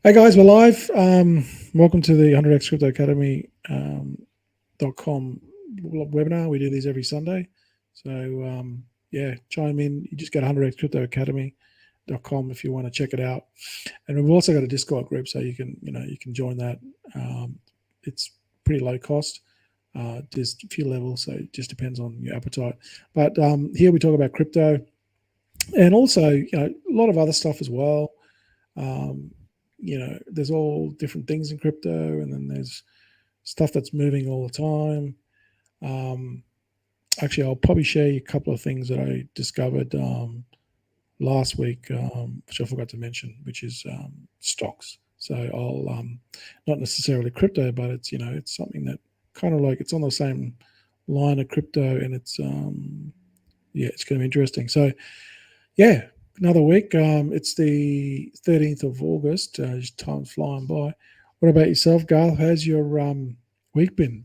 Hey guys, we're live. Welcome to the 100x Crypto Academy .com webinar. We do these every Sunday. So yeah, chime in. You just go to 100x Crypto Academy.com if you want to check it out. And we've also got a Discord group, so you can join that. It's pretty low cost, just a few levels, so it just depends on your appetite. But here we talk about crypto and also a lot of other stuff as well. Um, there's all different things in crypto, and then there's stuff that's moving all the time. Um, Actually, I'll probably share you a couple of things that I discovered last week, which I forgot to mention, which is stocks. So I'll not necessarily crypto, but it's something that kind of like it's on the same line of crypto, and it's it's going to be interesting. So yeah, another week. It's the 13th of August. Just time's flying by. What about yourself, Garth? How's your week been?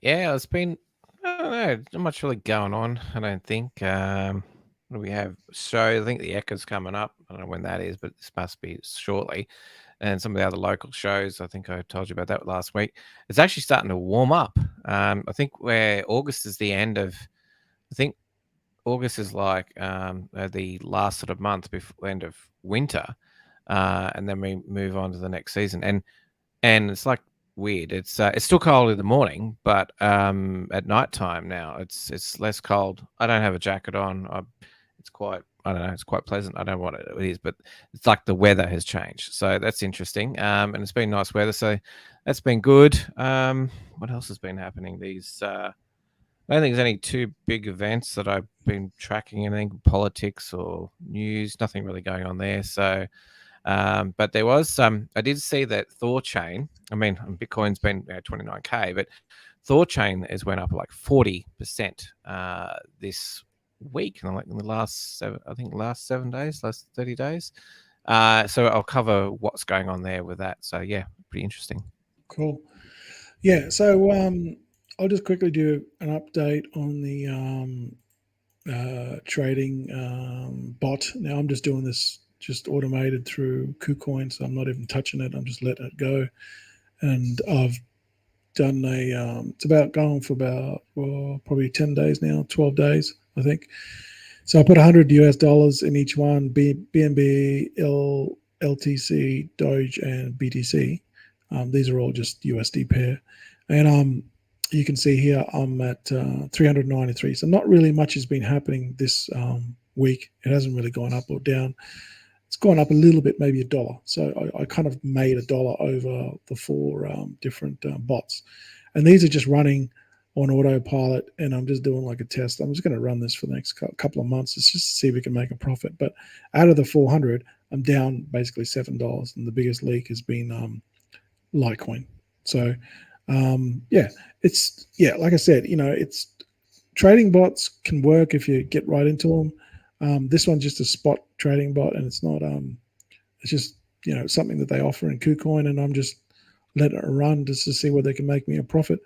Yeah, it's been, I don't know, not much really going on, I don't think. What do we have? Show, I think the Echo's coming up. I don't know when that is, but this must be shortly. And some of the other local shows, I think I told you about that last week. It's actually starting to warm up. I think where August is the end of, I think August is like the last sort of month before end of winter. And then we move on to the next season. And it's like weird. It's still cold in the morning, but at night time now it's less cold. I don't have a jacket on. It's quite, I don't know. It's quite pleasant. I don't know what it is, but it's like the weather has changed, so that's interesting. And it's been nice weather, so that's been good. What else has been happening? I don't think there's any two big events that I've been tracking. Anything politics or news? Nothing really going on there. So but there was some. I did see that Thorchain. I mean, Bitcoin's been 29K, but Thorchain has went up like 40% this week, and like in the last last 7 days, last 30 days. So I'll cover what's going on there with that. So yeah, pretty interesting. Cool. Yeah. So I'll just quickly do an update on the trading bot. Now I'm just doing this just automated through KuCoin, so I'm not even touching it. I'm just letting it go, and I've done it's about going for about probably 10 days now, 12 days, I think. So I put 100 US dollars in each one: BNB, LTC, Doge, and BTC. These are all just USD pair, and you can see here I'm at 393. So not really much has been happening this week. It hasn't really gone up or down. It's gone up a little bit, maybe $1. So I kind of made $1 over the four different bots, and these are just running on autopilot. And I'm just doing like a test. I'm just going to run this for the next couple of months. It's just to see if we can make a profit. But out of the 400, I'm down basically $7, and the biggest leak has been Litecoin. So like I said, it's trading bots can work if you get right into them. This one's just a spot trading bot, and it's not. It's just something that they offer in KuCoin, and I'm just letting it run just to see whether they can make me a profit.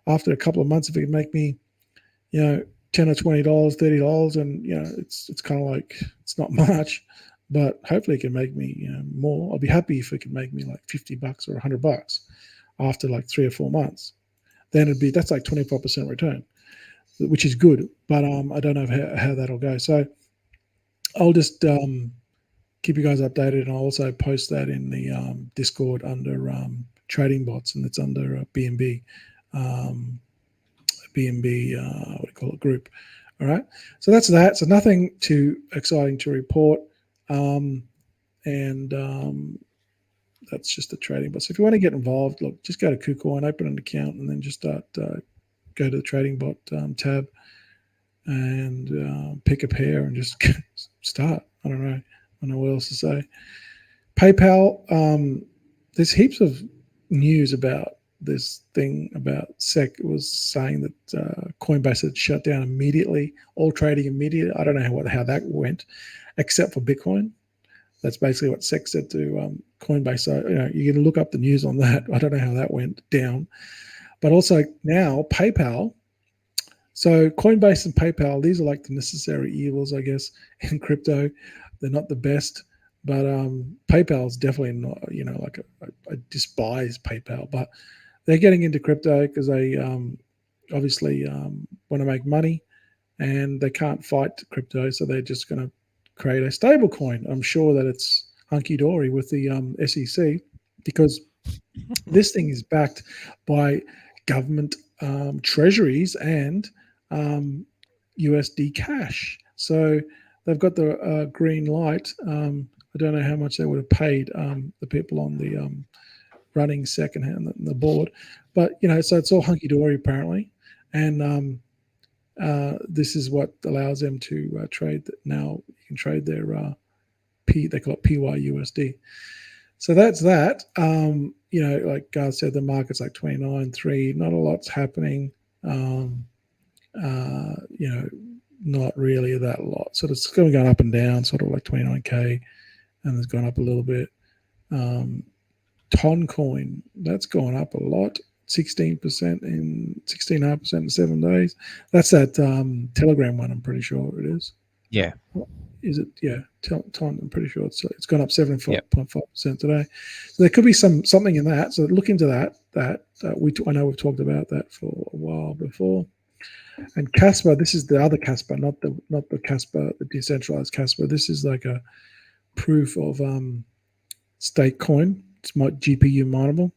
After a couple of months, if it can make me, $10 or $20, $30, and it's kind of like it's not much, but hopefully it can make me more. I'll be happy if it can make me like $50 or $100 after like 3 or 4 months. Then that's like 25% return, which is good. But I don't know how that'll go. So I'll just keep you guys updated, and I'll also post that in the Discord under trading bots, and it's under BNB, BNB, what do you call it, group. All right. So that's that. So nothing too exciting to report. And that's just the trading bot. So if you want to get involved, look, just go to KuCoin, open an account, and then just start, go to the trading bot tab and pick a pair and just start. I don't know what else to say. PayPal, there's heaps of news about this thing about SEC. It was saying that Coinbase had shut down immediately, all trading immediately. I don't know how that went, except for Bitcoin. That's basically what SEC said to Coinbase. So you can look up the news on that. I don't know how that went down, but also now PayPal. So Coinbase and PayPal, these are like the necessary evils, I guess, in crypto. They're not the best, But PayPal is definitely not, like I despise PayPal, but they're getting into crypto because they obviously want to make money, and they can't fight crypto, so they're just going to create a stable coin. I'm sure that it's hunky dory with the SEC, because this thing is backed by government treasuries and USD cash. So they've got the green light. I don't know how much they would have paid the people on the running secondhand the board, but so it's all hunky dory apparently, and this is what allows them to trade. Now you can trade their they call it PYUSD. So that's that. Like Garth said, the market's like 29.3. Not a lot's happening. Not really that lot. So it's going up and down, sort of like 29K, and it's gone up a little bit. Toncoin, that's gone up a lot, 16% in 16.5% in 7 days. That's that Telegram one, I'm pretty sure it is. Yeah. Is it? Yeah, Ton. I'm pretty sure it's gone up 7.5% today. So there could be something in that. So look into that. I know we've talked about that for a while before. And Casper, this is the other Casper, not the Casper, the decentralized Casper. This is like a proof of stake coin. It's GPU mineable.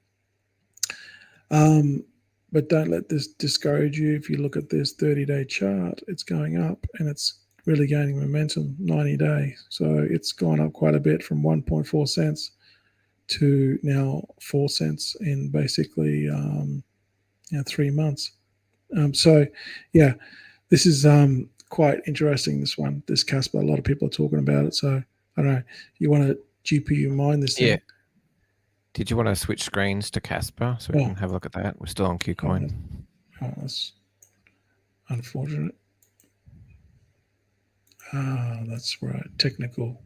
But don't let this discourage you. If you look at this 30-day chart, it's going up, and it's really gaining momentum 90 days. So it's gone up quite a bit from 1.4 cents to now 4 cents in basically 3 months. So yeah, this is quite interesting, this Casper. A lot of people are talking about it. So I don't know, you want to GPU mine this thing? Yeah. Did you want to switch screens to Casper so we can have a look at that? We're still on KuCoin. Oh, that's unfortunate. That's right. Technical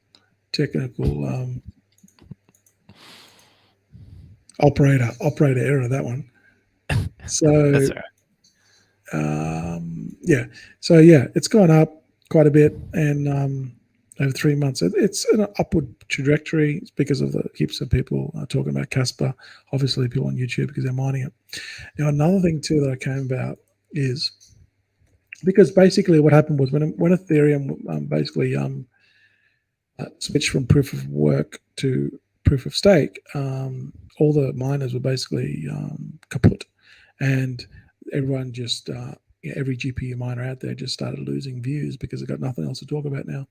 operator error, that one. So That's all right. yeah. So yeah, it's gone up quite a bit, and over 3 months, it's an upward trajectory. It's because of the heaps of people talking about Casper. Obviously, people on YouTube because they're mining it. Now, another thing too that I came about is because basically what happened was when Ethereum basically switched from proof of work to proof of stake, all the miners were basically kaput, and everyone just every GPU miner out there just started losing views because they've got nothing else to talk about now,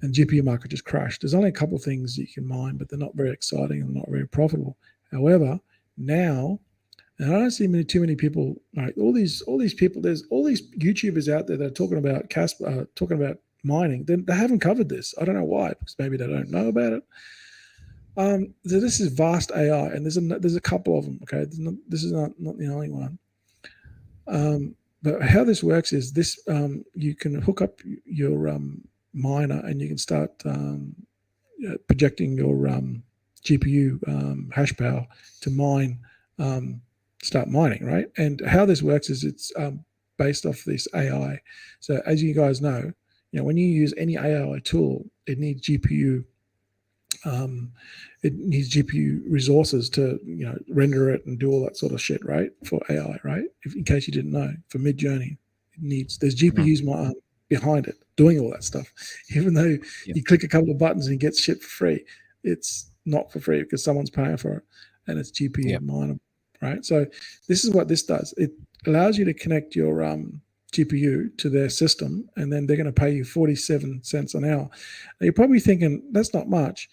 and GPU market just crashed. There's only a couple of things you can mine, but they're not very exciting and not very profitable. However, now, and I don't see too many people. Right, all these people. There's all these YouTubers out there that are talking about Casper, talking about mining. They haven't covered this. I don't know why, because maybe they don't know about it. So this is Vast AI, and there's a couple of them. Okay, this is not the only one. But how this works is this: you can hook up your miner, and you can start projecting your GPU hash power to mine. Start mining, right? And how this works is it's based off this AI. So as you guys know, when you use any AI tool, it needs GPU. It needs GPU resources to render it and do all that sort of shit, right? For AI, right? In case you didn't know, for Midjourney, there's GPUs behind it doing all that stuff. Even though you click a couple of buttons and you get shit for free, it's not for free because someone's paying for it, and it's GPU mineable. Right, so this is what this does. It allows you to connect your GPU to their system, and then they're going to pay you 47 cents an hour. Now, you're probably thinking that's not much,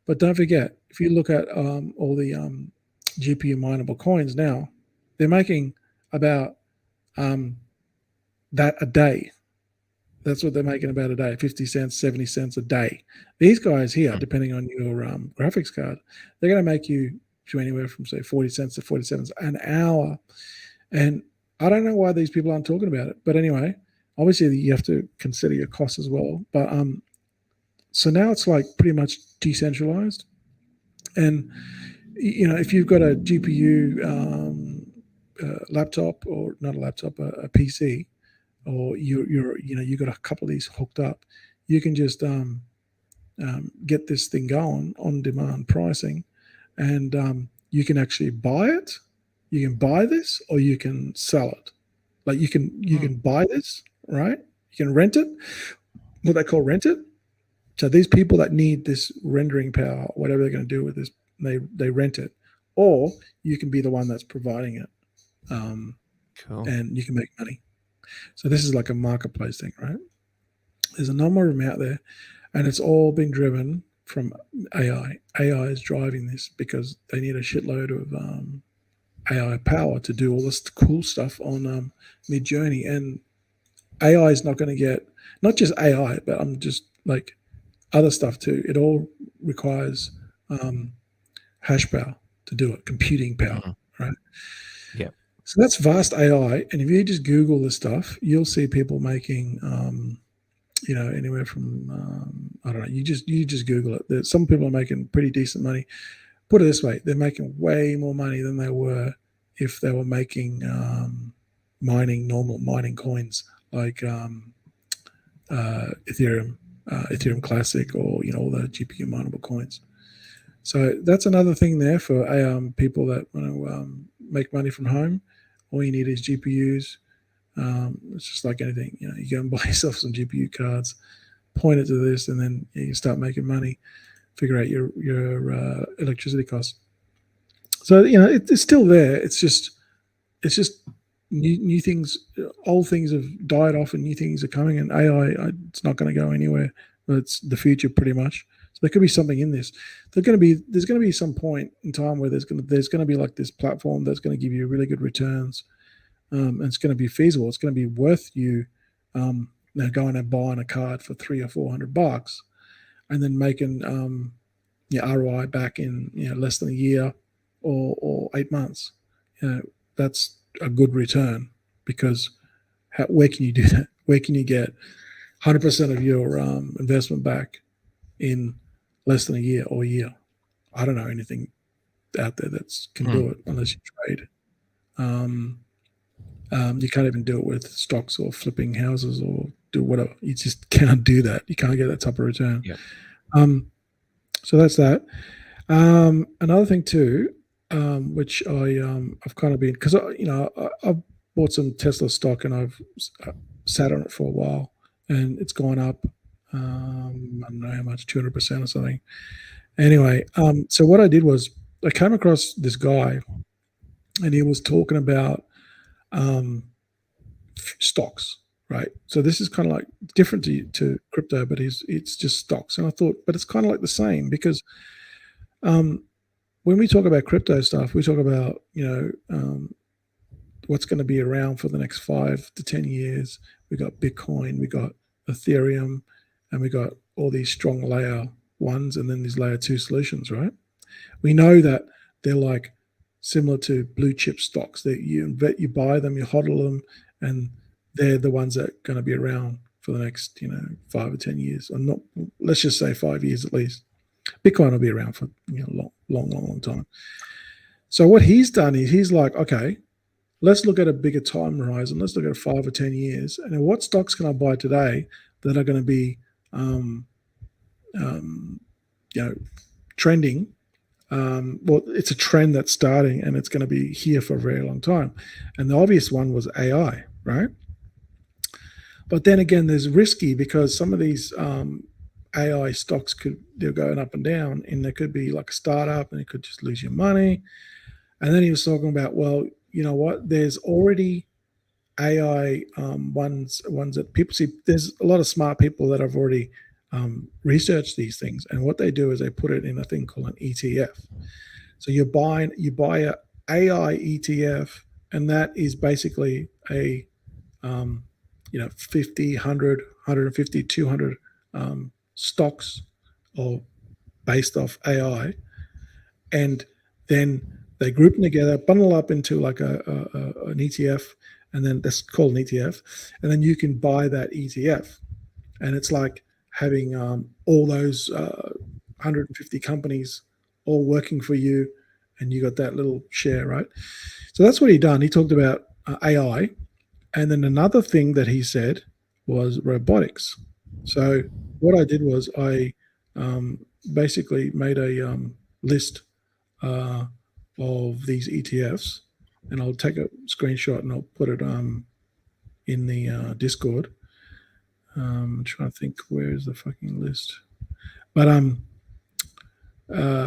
but don't forget, if you look at all the GPU mineable coins now, they're making about that a day. That's what they're making about a day, 50 cents, 70 cents a day. These guys here, depending on your graphics card, they're going to make you to anywhere from say 40 cents to 47 cents an hour. And I don't know why these people aren't talking about it, but anyway, obviously you have to consider your costs as well. But so now it's like pretty much decentralized, and if you've got a GPU laptop, or not a laptop, a PC, or you've got a couple of these hooked up, you can just get this thing going on demand pricing, and you can actually buy it. You can buy this, or you can sell it. Like you can buy this, right? You can rent it, what they call rent it. So these people that need this rendering power, whatever they're going to do with this, they rent it, or you can be the one that's providing it, Cool. and you can make money. So this is like a marketplace thing, right? There's a number of them out there, and it's all been driven from AI. AI is driving this because they need a shitload of AI power to do all this cool stuff on Midjourney. And AI is not going to get, not just AI, but I'm just like other stuff too. It all requires hash power to do it, computing power, right? Yeah. So that's vast AI. And if you just Google this stuff, you'll see people making, anywhere from, I don't know, you just Google it. There's some people are making pretty decent money. Put it this way, they're making way more money than they were if they were making normal mining coins like Ethereum Classic, or all the GPU mineable coins. So that's another thing there for people that want to make money from home. All you need is GPUs. It's just like anything, you go and buy yourself some GPU cards, point it to this, and then you start making money. Figure out your electricity costs. So it's still there. It's just new things, old things have died off, and new things are coming. And AI, it's not going to go anywhere. It's the future pretty much. So there could be something in this. There's going to be some point in time where there's going to be like this platform that's going to give you really good returns, and it's going to be feasible. It's going to be worth you now going and buying a card for $300 or $400, and then making ROI back in less than a year or 8 months. That's a good return, because where can you do that? Where can you get 100% of your investment back in less than a year or a year? I don't know anything out there that can do it unless you trade. You can't even do it with stocks or flipping houses or do whatever. You just can't do that. You can't get that type of return. Yeah. So that's that. Another thing too, which I've kind of been, because I've bought some Tesla stock and I've sat on it for a while, and it's gone up. I don't know how much, 200% or something. Anyway, so what I did was I came across this guy, and he was talking about stocks, right? So this is kind of like different to crypto, but it's just stocks. And I thought, but it's kind of like the same, because when we talk about crypto stuff, we talk about what's going to be around for the next 5 to 10 years. We got Bitcoin, we got Ethereum, and we got all these strong layer ones, and then these layer 2 solutions, right? We know that they're like similar to blue chip stocks, that you buy them, you hodl them, and they're the ones that are going to be around for the next 5 or 10 years, or not, let's just say 5 years at least. Bitcoin will be around for long time. So what he's done is he's like, okay, let's look at a bigger time horizon. Let's look at 5 or 10 years, and what stocks can I buy today that are going to be trending? Well, it's a trend that's starting, and it's going to be here for a very long time. And the obvious one was AI, right? But then again, there's risky, because some of these AI stocks they're going up and down, and there could be like a startup, and it could just lose your money. And then he was talking about, well, you know what? There's already AI ones that people see. There's a lot of smart people that have already researched these things, and what they do is they put it in a thing called an ETF. So you buy a AI ETF, and that is basically a 50, 100, 150, 200 stocks, or based off AI, and then they group them together, bundle up into like an ETF, and then that's called an ETF, and then you can buy that ETF, and it's like having all those 150 companies all working for you, and you got that little share, right? So that's what he done. He talked about AI, and then another thing that he said was robotics. So what I did was I basically made a list of these ETFs, and I'll take a screenshot and I'll put it in the Discord. I'm trying to think, where's the fucking list? But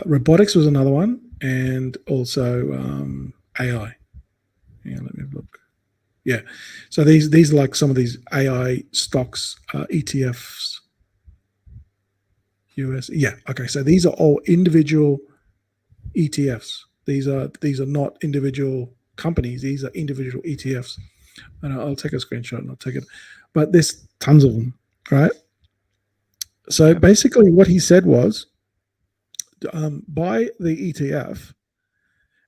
robotics was another one, and also AI. Yeah, let me look. Yeah, so these are like some of these AI stocks, ETFs. US. Yeah. Okay. So these are all individual ETFs. These are not individual companies. These are individual ETFs. And I'll take a screenshot and I'll take it. But there's tons of them, right? So basically, what he said was, buy the ETF,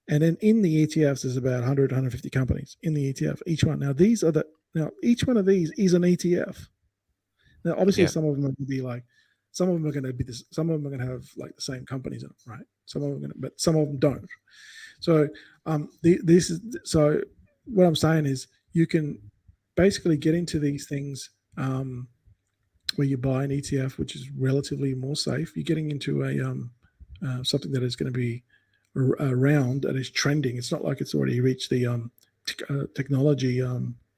and then in the ETFs there's about 100, 150 companies in the ETF. Each one. Now each one of these is an ETF. Now, obviously, some of them are going to be like, some of them are going to be this. Some of them are going to have like the same companies in it, right? Some of them are going to, but some of them don't. So, this is so. What I'm saying is, you can basically get into these things where you buy an ETF, which is relatively more safe. You're getting into a something that is going to be around, that is trending. It's not like it's already reached the technology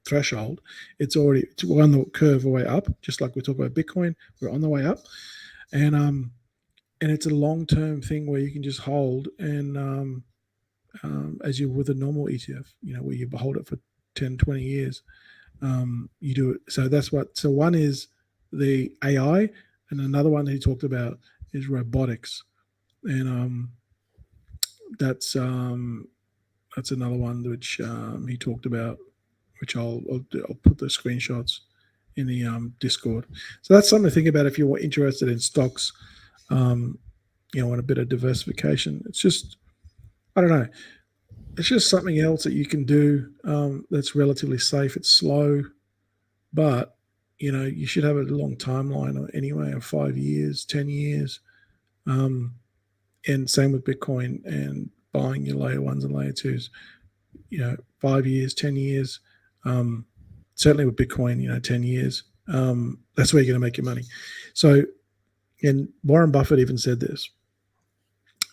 threshold. It's on the curve way up, just like we talk about Bitcoin. We're on the way up, and it's a long-term thing where you can just hold, and as you with a normal ETF, where you hold it for 10, 20 years, you do it. So that's what. So one is the AI, and another one he talked about is robotics, and that's another one which he talked about, which I'll put the screenshots in the Discord. So that's something to think about if you're interested in stocks, and a bit of diversification. It's just, I don't know, it's just something else that you can do that's relatively safe. It's slow, but you should have a long timeline anyway of 5 years, 10 years, and same with Bitcoin and buying your layer ones and layer twos. 5 years, 10 years. Certainly with Bitcoin, 10 years. That's where you're going to make your money. So, and Warren Buffett even said this,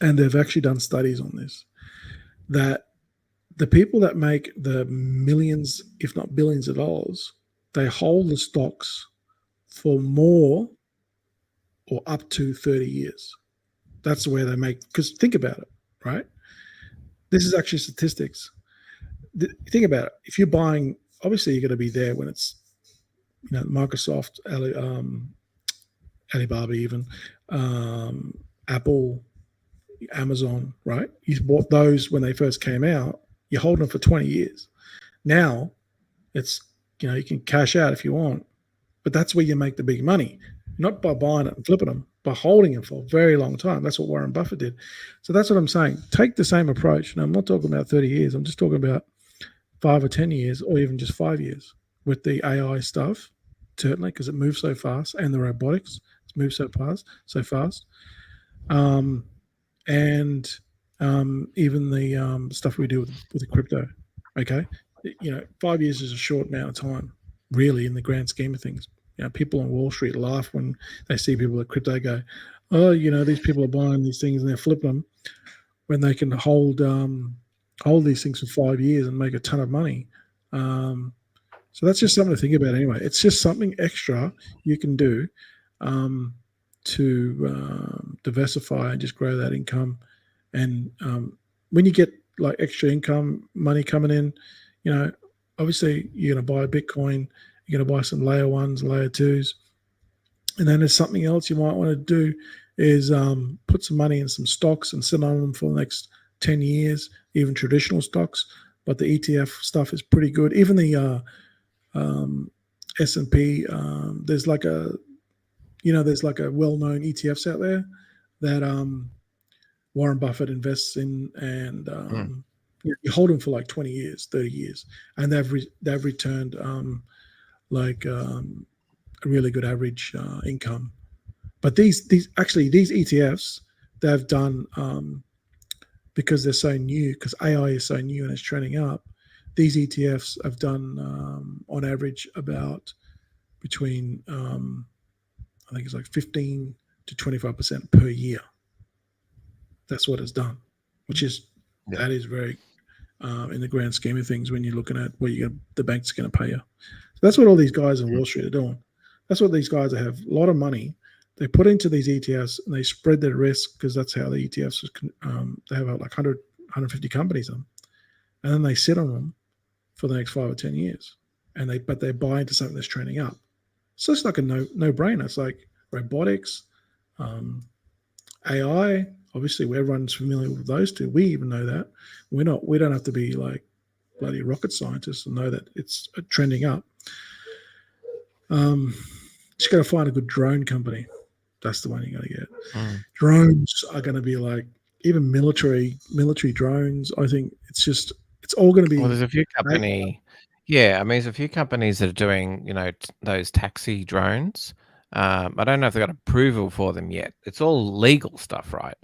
and they've actually done studies on this, that the people that make the millions, if not billions of dollars, they hold the stocks for more or up to 30 years. That's where they make, because think about it, right? This is actually statistics. Think about it. If you're buying, obviously you're going to be there when it's, Microsoft, Alibaba, even Apple, Amazon, right? You bought those when they first came out. You're holding them for 20 years. Now it's, you can cash out if you want, but that's where you make the big money, not by buying it and flipping them, by holding it for a very long time. That's what Warren Buffett did. So that's what I'm saying. Take the same approach. Now, I'm not talking about 30 years. I'm just talking about 5 or 10 years, or even just 5 years with the AI stuff, certainly, because it moves so fast, and the robotics moves so fast. And even the stuff we do with the crypto. Okay. 5 years is a short amount of time, really, in the grand scheme of things. People on Wall Street laugh when they see people at crypto go, oh, these people are buying these things and they're flipping them, when they can hold these things for 5 years and make a ton of money. So that's just something to think about anyway. It's just something extra you can do to diversify and just grow that income. And when you get like extra income, money coming in, obviously you're going to buy a Bitcoin, you're going to buy some layer ones, layer twos. And then there's something else you might want to do is put some money in some stocks and sit on them for the next 10 years, even traditional stocks. But the ETF stuff is pretty good. Even the S&P, there's like a well-known ETFs out there that Warren Buffett invests in, and you hold them for like 20 years, 30 years, and they've returned a really good average income. But these ETFs, they've done because they're so new, because AI is so new and it's trending up. These ETFs have done on average about between I think it's like 15 to 25% per year. That's what it's done, which is that is very in the grand scheme of things when you're looking at what the bank's going to pay you. So that's what all these guys on Wall Street are doing. That's what these guys have a lot of money. They put into these ETFs and they spread their risk because that's how the ETFs they have like 100, 150 companies in them, and then they sit on them for the next 5 or 10 years, but they buy into something that's trending up. So it's like a no-brainer. It's like robotics, AI. Obviously, everyone's familiar with those two. We even know that. We don't have to be like bloody rocket scientists to know that it's trending up. Just got to find a good drone company. That's the one you got to get. Drones are going to be like even military drones. I think it's all going to be. Well, there's a few company. Yeah, I mean, there's a few companies that are doing, those taxi drones. I don't know if they've got approval for them yet. It's all legal stuff, right?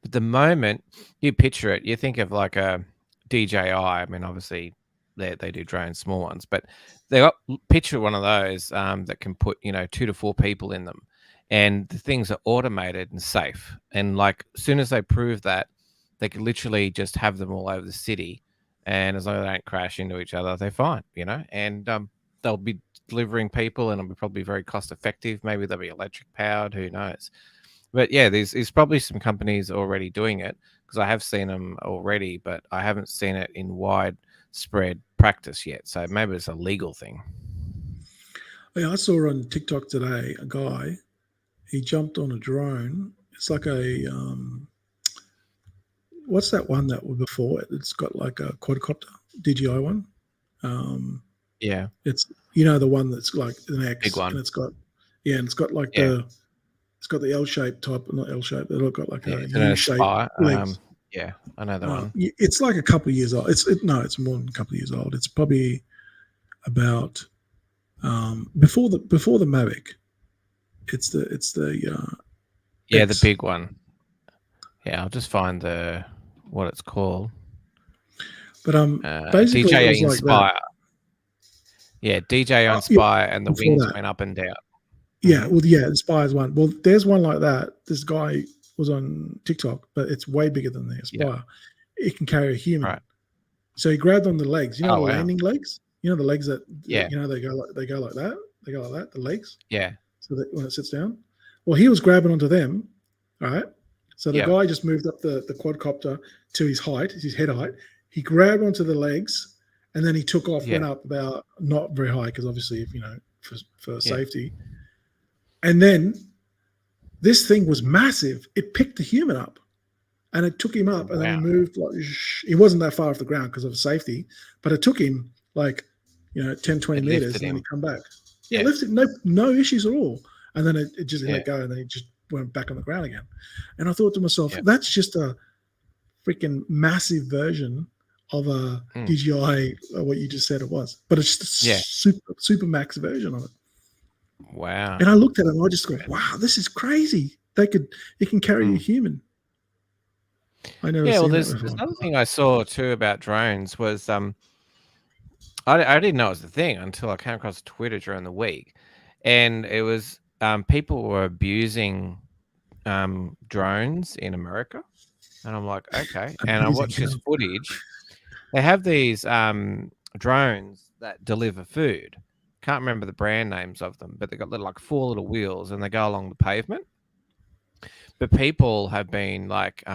But the moment you picture it, you think of like a DJI. I mean, obviously they do drones, small ones, but picture one of those that can put 2 to 4 people in them, and the things are automated and safe. And like as soon as they prove that, they could literally just have them all over the city, and as long as they don't crash into each other, they're fine, And they'll be delivering people, and it'll be probably very cost effective. Maybe they'll be electric powered. Who knows? But yeah, there's probably some companies already doing it because I have seen them already, but I haven't seen it in widespread practice yet. So maybe it's a legal thing. Yeah, I saw on TikTok today a guy. He jumped on a drone. It's like a what's that one that was before it? It's got like a quadcopter, DJI one. Yeah, it's the one that's like an X, big one, and it's got like it's got the L-shaped type, not L-shaped. They've got like a U-shaped legs. Yeah, I know that one. It's like a couple of years old. It's more than a couple of years old. It's probably about before the Mavic. It's the the big one. Yeah, I'll just find what it's called. But basically DJI it was Inspire. Like that. Yeah, DJI Inspire, and the wings went up and down. Yeah, well, yeah, Inspire's one. Well, there's one like that. This guy was on TikTok, but it's way bigger than the Inspire. Yeah. It can carry a human. Right. So he grabbed on the legs. The landing legs. The legs that they go like that. They go like that. The legs. Yeah. So that when it sits down, well, he was grabbing onto them. All right. So the guy just moved up the quadcopter to his head height. He grabbed onto the legs, and then he took off. Went up about not very high because obviously, for safety. And then this thing was massive. It picked the human up, and it took him up, and then he moved like he wasn't that far off the ground because of safety, but it took him like 10, 20 meters, and then he come back. Yeah, lifted, no issues at all. And then it just let go, and then he just went back on the ground again. And I thought to myself, that's just a freaking massive version of a DJI, what you just said it was, but it's just a super max version of it. Wow. And I looked at it and I just go, wow, this is crazy. It can carry a human. I never seen there's another thing I saw too about drones was I didn't know it was a thing until I came across Twitter during the week. And it was people were abusing drones in America. And I'm like, okay. And I watched this footage. They have these drones that deliver food. Can't remember the brand names of them, but they've got like 4 little wheels and they go along the pavement. But people have been like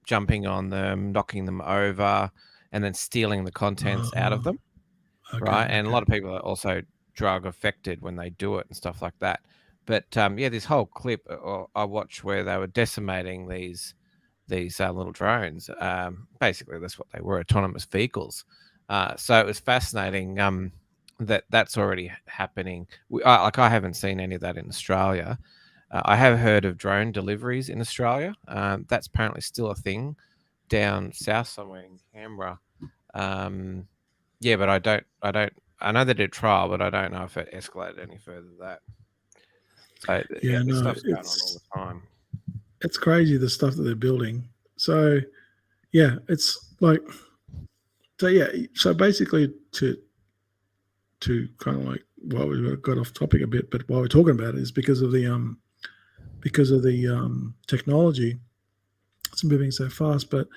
jumping on them, knocking them over, and then stealing the contents out of them. Right. And a lot of people are also drug affected when they do it and stuff like that. But this whole clip I watched where they were decimating these little drones. Basically, that's what they were, autonomous vehicles. So it was fascinating that's already happening. I haven't seen any of that in Australia. I have heard of drone deliveries in Australia. That's apparently still a thing down south somewhere in Canberra. But I know they did a trial, but I don't know if it escalated any further than that. So this stuff's going on all the time. It's crazy the stuff that they're building. So it's like so basically to kind of like we got off topic a bit, but why we're talking about it is because of the because of the technology. It's moving so fast, but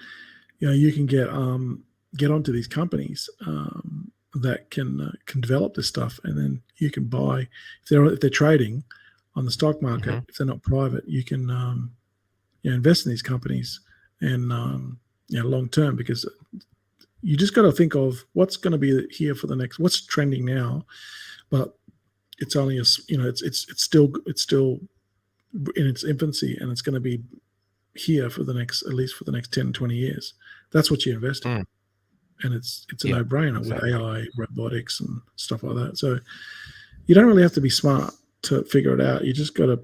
you can get onto these companies that can develop this stuff, and then you can buy if they're trading on the stock market. If they're not private, you can invest in these companies and long term, because you just got to think of what's going to be here for the next, what's trending now, but it's only it's still in its infancy, and it's going to be here for the next, at least for the next 10, 20 years. That's what you invest in. And it's a no-brainer with AI, robotics, and stuff like that. So you don't really have to be smart to figure it out. You just got to,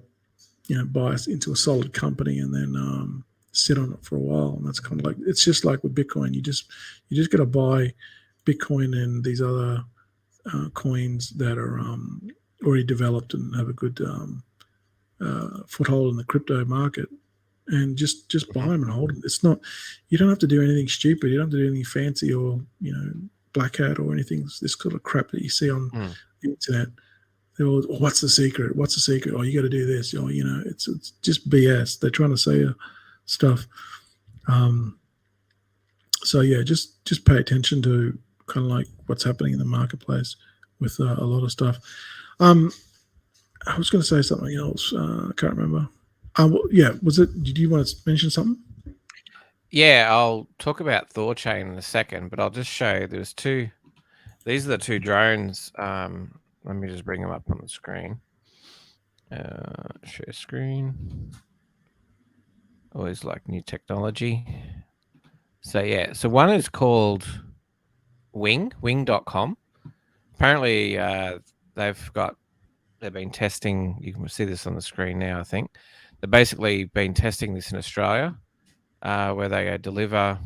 buy into a solid company and then sit on it for a while. And that's kind of like, it's just like with Bitcoin. You just got to buy Bitcoin and these other coins that are already developed and have a good foothold in the crypto market. And just buy them and hold them. It's not, you don't have to do anything stupid. You don't have to do anything fancy or, black hat or anything. This kind of crap that you see on the internet. They're all, what's the secret? What's the secret? Oh, you got to do this. Oh, it's just BS. They're trying to sell you stuff. So yeah, just pay attention to kind of like what's happening in the marketplace with a lot of stuff. I was going to say something else. I can't remember. Was it? Did you want to mention something? Yeah, I'll talk about ThorChain in a second, but I'll just show you. There's two. These are the two drones. Let me just bring them up on the screen. Share screen. Always like new technology. So yeah, so one is called wing.com. Apparently, they've been testing. You can see this on the screen now, I think. They've basically been testing this in Australia, where they deliver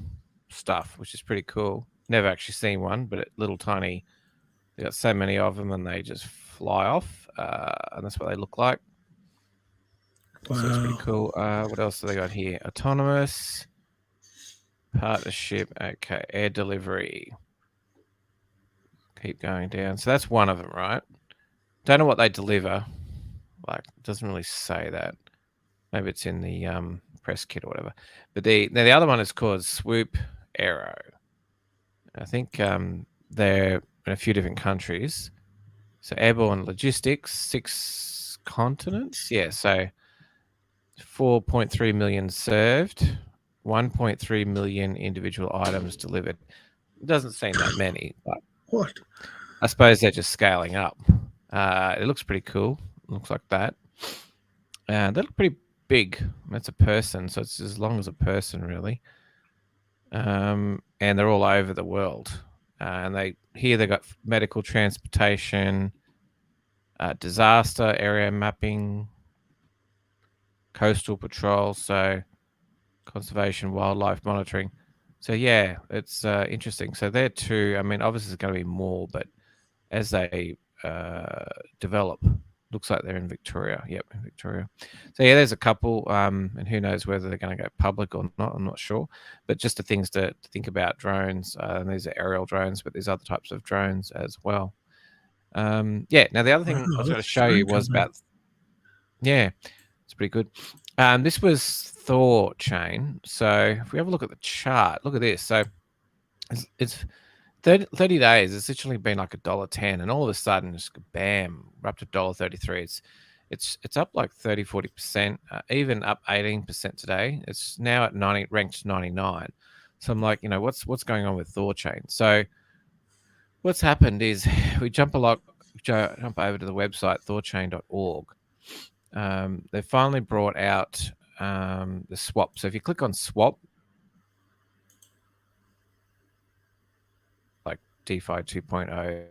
stuff, which is pretty cool. Never actually seen one, but little tiny. They got so many of them, and they just fly off, and that's what they look like. Wow. So it's pretty cool. What else have they got here? Autonomous partnership. Okay, air delivery. Keep going down. So that's one of them, right? Don't know what they deliver. Like, it doesn't really say that. Maybe it's in the press kit or whatever. But the other one is called Swoop Aero. I think they're in a few different countries. So airborne logistics, 6 continents. Yeah, so 4.3 million served, 1.3 million individual items delivered. It doesn't seem that many, but what? I suppose they're just scaling up. It looks pretty cool. It looks like that. They look pretty big. That's a person, so it's as long as a person, really. And they're all over the world. And they got medical transportation, disaster area mapping, coastal patrol, so conservation, wildlife monitoring. So yeah, it's interesting. So there too. I mean, obviously there's going to be more, but as they develop, looks like they're in Victoria. Yep, in Victoria. So yeah, there's a couple, and who knows whether they're going to go public or not. I'm not sure. But just the things to think about drones. And these are aerial drones, but there's other types of drones as well. Yeah. Now the other thing I was going to show you was about. Yeah, it's pretty good. This was ThorChain. So if we have a look at the chart, look at this. So it's 30 days. It's literally been like $1.10, and all of a sudden, just bam, we're up to $1.33. It's up like 30-40%, even up 18% today. It's now at ranked 99. So I'm like, what's going on with ThorChain? So what's happened is we jump over to the website thorchain.org. They finally brought out the swap. So if you click on swap, like DeFi 2.0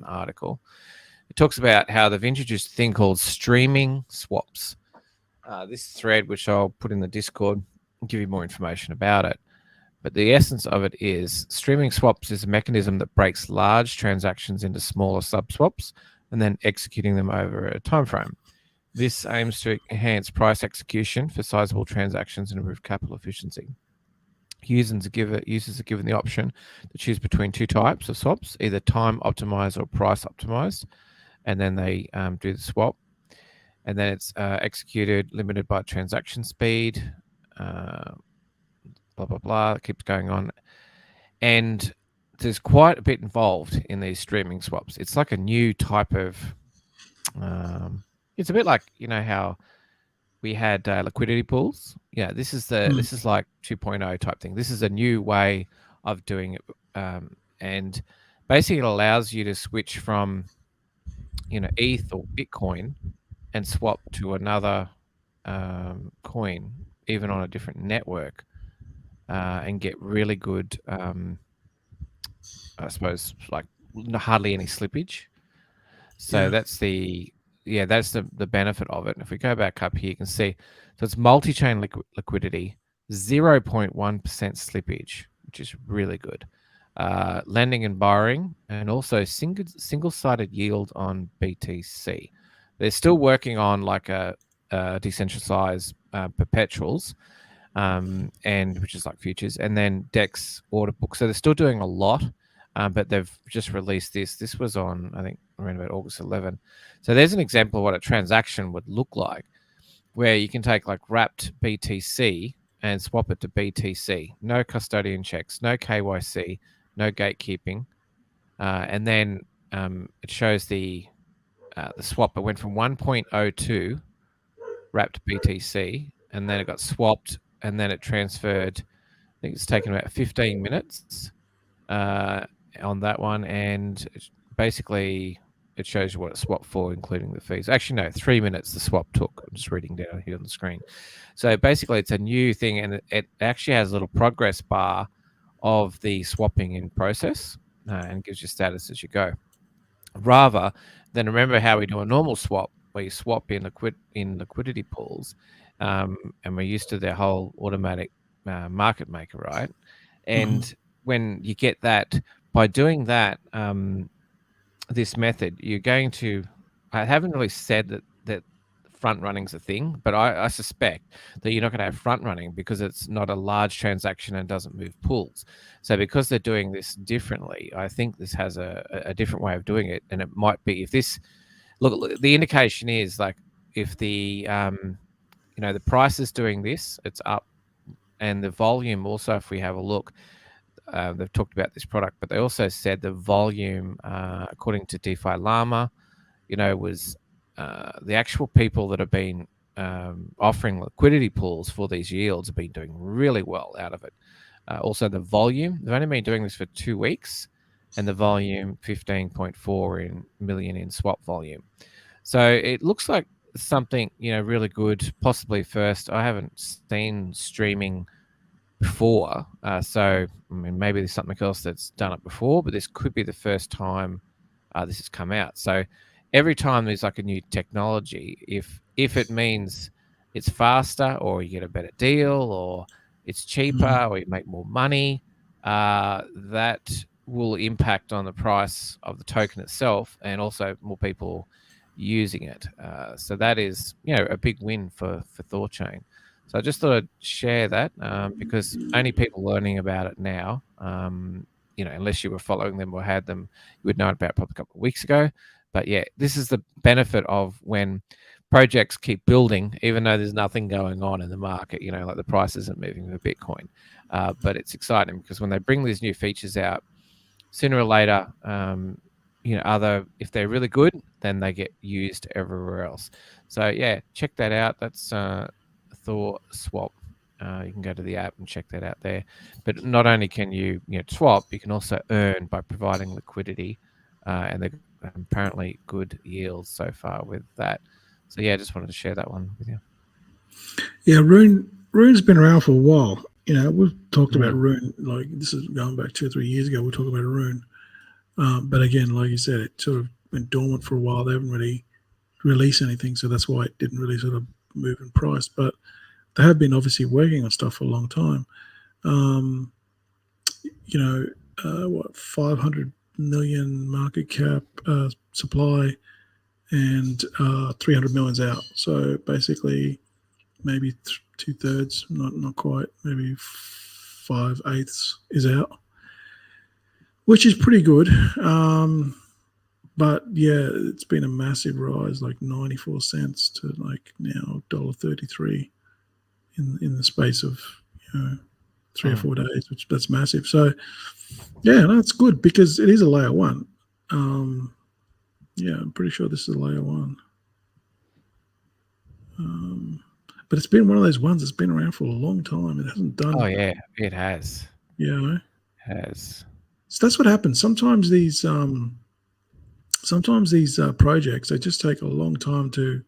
article, it talks about how they've introduced a thing called streaming swaps. This thread, which I'll put in the Discord, will give you more information about it. But the essence of it is streaming swaps is a mechanism that breaks large transactions into smaller sub-swaps and then executing them over a time frame. This aims to enhance price execution for sizable transactions and improve capital efficiency. Users are given the option to choose between two types of swaps, either time optimized or price optimized. and then they do the swap, and then it's executed, limited by transaction speed, blah blah blah. It keeps going on, and there's quite a bit involved in these streaming swaps. It's like a new type of it's a bit like, you know, how we had liquidity pools. Yeah, this is this is like 2.0 type thing. This is a new way of doing it, and basically it allows you to switch from, you know, ETH or Bitcoin and swap to another coin, even on a different network, and get really good, I suppose, like hardly any slippage. So that's the benefit of it. And if we go back up here, you can see, so it's multi-chain liquidity, 0.1% slippage, which is really good. Lending and borrowing, and also single-sided yield on BTC. They're still working on like a decentralized perpetuals, and which is like futures, and then DEX order book. So they're still doing a lot, but they've just released this. This was on, I think, around about August 11. So there's an example of what a transaction would look like, where you can take like wrapped BTC and swap it to BTC. No custodian checks, no KYC, no gatekeeping, and then it shows the swap. It went from 1.02 wrapped BTC, and then it got swapped, and then it transferred. I think it's taken about 15 minutes on that one, and basically it shows you what it swapped for, including the fees. Actually, no, 3 minutes the swap took. I'm just reading down here on the screen. So basically it's a new thing, and it actually has a little progress bar of the swapping in process, and gives you status as you go. Rather than, remember how we do a normal swap, where you swap in liquidity pools, and we're used to their whole automatic market maker, right? And when you get that, by doing that, this method, you're going to, I haven't really said that front running's a thing, but I suspect that you're not going to have front running because it's not a large transaction and doesn't move pools. So because they're doing this differently, I think this has a different way of doing it. And it might be, if this, look, the indication is like, if the, you know, the price is doing this, it's up, and the volume also, if we have a look, they've talked about this product, but they also said the volume, according to DeFi Llama, you know, was the actual people that have been offering liquidity pools for these yields have been doing really well out of it. Also, the volume, they've only been doing this for 2 weeks, and the volume 15.4 million in swap volume. So it looks like something, you know, really good, possibly first. I haven't seen streaming before, so I mean, maybe there's something else that's done it before, but this could be the first time this has come out. So every time there's like a new technology, if it means it's faster, or you get a better deal, or it's cheaper, or you make more money, that will impact on the price of the token itself, and also more people using it. So that is, you know, a big win for ThorChain. So I just thought I'd share that, because only people learning about it now, you know, unless you were following them or had them, you would know about it probably a couple of weeks ago. But yeah, this is the benefit of when projects keep building, even though there's nothing going on in the market, you know, like the price isn't moving for Bitcoin. But it's exciting because when they bring these new features out, sooner or later, you know, if they're really good, then they get used everywhere else. So yeah, check that out. That's Thor Swap. You can go to the app and check that out there. But not only can you swap, you can also earn by providing liquidity, and they're apparently good yields so far with that. So yeah, I just wanted to share that one with you. Yeah, Rune's been around for a while. You know, we've talked about Rune, like this is going back 2 or 3 years ago. We talked about Rune, but again, like you said, it sort of been dormant for a while. They haven't really released anything, so that's why it didn't really sort of move in price. But they have been obviously working on stuff for a long time. You know, what, 500 million market cap, supply, and 300 million's out. So basically, maybe 2/3, not quite, maybe 5/8 is out, which is pretty good. but yeah, it's been a massive rise, like 94 cents to like now $1.33 in the space of 3 or 4 days, which that's massive. So yeah, no, it's good because it is a layer one. Yeah, I'm pretty sure this is a layer one. But it's been one of those ones that's been around for a long time. It hasn't done. Oh yeah, it has. Yeah. It has. So that's what happens. Sometimes these projects, they just take a long time to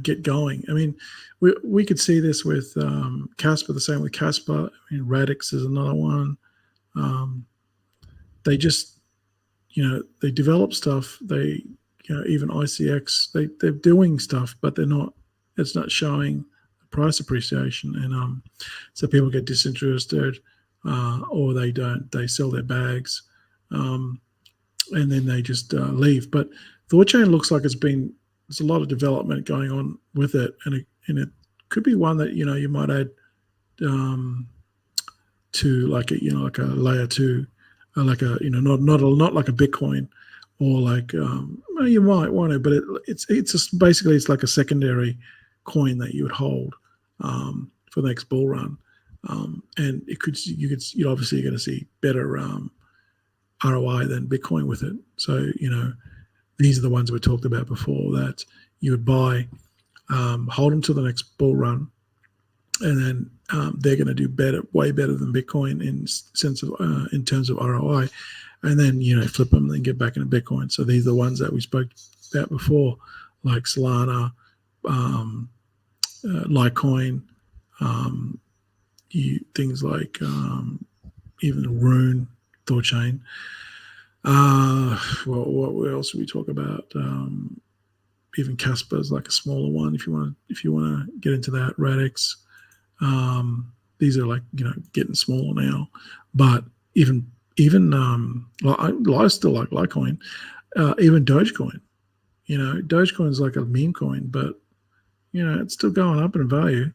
get going. I mean, we could see this with Casper, the same with Casper. I mean, Radix is another one. They just they develop stuff. They even ICX, they're doing stuff, but it's not showing price appreciation, and so people get disinterested, or they sell their bags, and then they just leave. But ThorChain looks like there's a lot of development going on with it, and it could be one that you might add to like a layer two, like a not like a Bitcoin, or like well, you might want to, but it's just basically it's like a secondary coin that you would hold for the next bull run, and you're obviously going to see better ROI than Bitcoin with it. So these are the ones we talked about before that you would buy, hold them to the next bull run, and then they're going to do way better than Bitcoin in terms of ROI, and then flip them and get back into Bitcoin. So these are the ones that we spoke about before, like Solana, Litecoin, things like even Rune, ThorChain. What else do we talk about? Even Casper is like a smaller one if you want to get into that. Radix. These are like getting smaller now, but even I still like Litecoin, even Dogecoin. Dogecoin is like a meme coin, but it's still going up in value.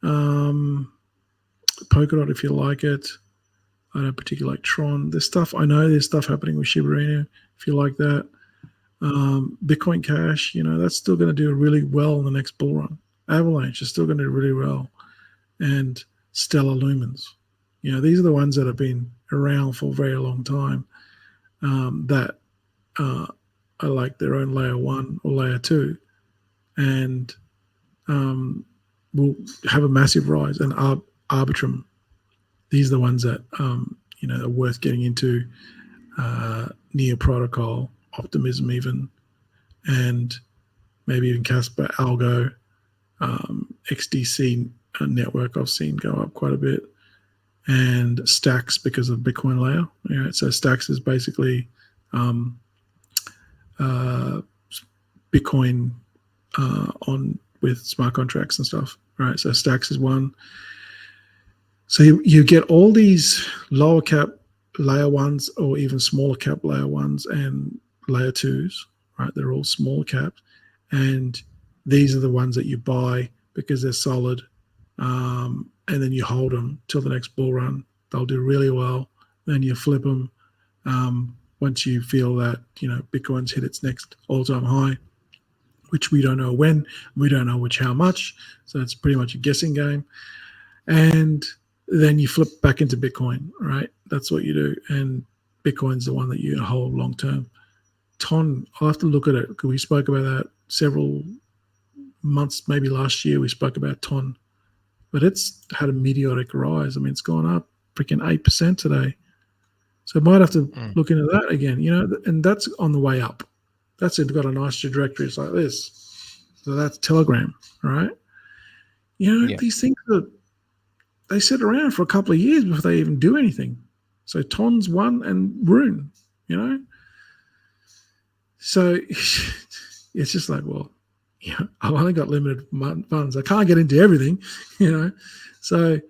Polkadot, if you like it. I don't particularly like Tron. There's stuff happening with Shiba Inu, if you like that. Bitcoin Cash, that's still going to do really well in the next bull run. Avalanche is still going to do really well. And Stellar Lumens. These are the ones that have been around for a very long time, that are like their own layer one or layer two, and will have a massive rise. And Arbitrum, these are the ones that are worth getting into. Near Protocol, Optimism, even, and maybe even Casper, Algo, XDC network I've seen go up quite a bit, and Stacks because of Bitcoin layer. So Stacks is basically Bitcoin on with smart contracts and stuff, right? So Stacks is one. So you get all these lower cap layer ones, or even smaller cap layer ones and layer twos, right? They're all small cap, and these are the ones that you buy because they're solid, and then you hold them till the next bull run. They'll do really well. Then you flip them once you feel that Bitcoin's hit its next all-time high, which we don't know when, we don't know how much. So it's pretty much a guessing game, and then you flip back into Bitcoin, right? That's what you do. And Bitcoin's the one that you hold long term. TON, I'll have to look at it because we spoke about that several months, maybe last year we spoke about TON, but it's had a meteoric rise. I mean, it's gone up freaking 8% today. So I might have to look into that again, and that's on the way up. That's got a nice trajectory. It's like this. So that's Telegram, right? These things they sit around for a couple of years before they even do anything. So TON's one, and Rune, So it's just like, well, I've only got limited funds. I can't get into everything, So,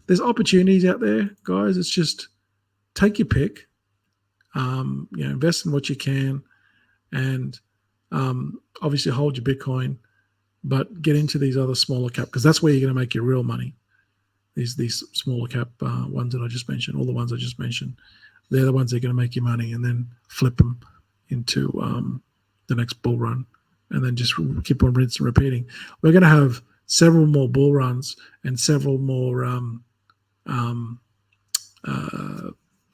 there's opportunities out there, guys. It's just take your pick, invest in what you can, and obviously hold your Bitcoin, but get into these other smaller cap, because that's where you're going to make your real money. These smaller cap ones that I just mentioned, all the ones I just mentioned. they're the ones that are going to make you money, and then flip them into the next bull run, and then just keep on rinsing and repeating. We're going to have several more bull runs and several more